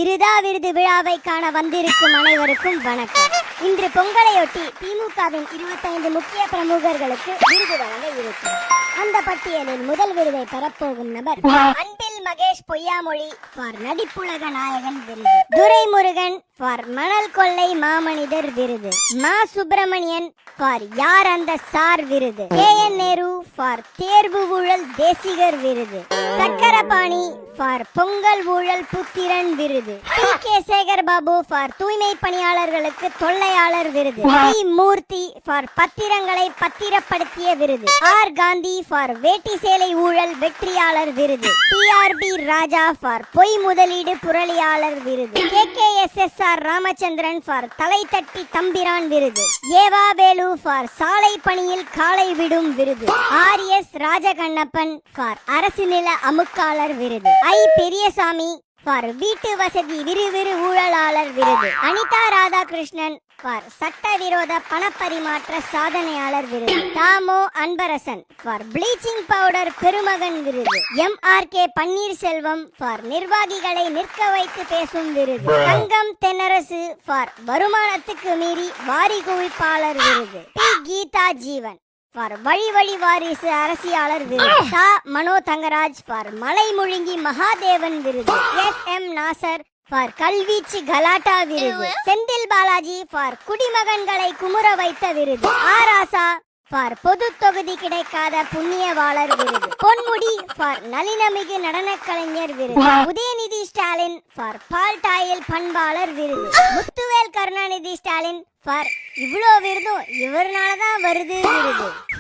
விருதா விருது விழாவை காண வந்திருக்கும் அனைவருக்கும் வணக்கம். இன்று பொங்கலையொட்டி திமுகவின் 25 முக்கிய பிரமுகர்களுக்கு விருது வழங்க இருக்கிறார். அந்த பட்டியலில் முதல் விருதை பெறப்போகும் நபர் அன்பில் மகேஷ் பொய்யாமொழி ஃபார் நடிப்புலக நாயகன் விருது, துரைமுருகன் ஃபார் மணல் கொள்ளை மாமனிதர் விருது, மா சுப்பிரமணியன் ஃபார் யார் அந்த சார் விருது, KN நேரு ஃபார் தேர்வு ஊழல் தேசிகர் விருது, சக்கரபாணி ஃபார் பொங்கல் ஊழல் புத்திரன் விருது, PK சேகர் பாபு ஃபார் தூய்மை பணியாளர்களுக்கு தொல்லையாளர் விருது, P மூர்த்தி ஃபார் பத்திரங்களை பத்திரப்படுத்திய விருது, R காந்தி ஃபார் வேட்டி சேலை ஊழல் வெற்றியாளர் விருது, TRB ராஜா ஃபார் பொய் முதலீடு புரளியாளர் விருது, KKSSR ராமச்சந்திரன் ஃபார் தலை தட்டி தம்பிரான் விருது, ஏவா வேலு ஃபார் சாலை பணியில் காலை விடும் விருது, RS ராஜகண்ணப்பன் ஃபார் அரசு நில அமுக்காளர் விருது, I பெரியசாமி ஃபார் வீட்டு வசதி விறுவிறு ஊழலாளர் விருது, அனிதா ராதாகிருஷ்ணன் ஃபார் சட்டவிரோத பணப்பரிமாற்ற சாதனையாளர் விருது, தாமோ அன்பரசன் ஃபார் ப்ளீச்சிங் பவுடர் பெருமகன் விருது, MRK பன்னீர்செல்வம் ஃபார் நிர்வாகிகளை நிற்க வைத்து பேசும் விருது, தங்கம் தென்னரசு ஃபார் வருமானத்துக்கு மீறி வாரி குவிப்பாளர் விருது, P கீதா ஜீவன் ஃபார் வழி வழி வாரிசு அரசியாளர் விருது, தா மனோ தங்கராஜ் ஃபார் மலை முழுங்கி மகாதேவன் விருது, SM நாசர் ஃபார் கல்வீச்சு கலாட்டா விருது, செந்தில் பாலாஜி ஃபார் குடிமகன்களை குமுற வைத்த விருது, ஆராசா ஃபார் பொது தொகுதி கிடைக்காத புண்ணியவாளர் விருது, பொன்முடி ஃபார் நளினமிகு நடன கலைஞர் விருது, உதயநிதி ஸ்டாலின் ஃபார் பால்டாயில் பண்பாளர் விருது, முத்துவேல் கருணாநிதி ஸ்டாலின் ஃபார் இவ்வளோ விருதும் இவர்னாலதான் வருது விருது.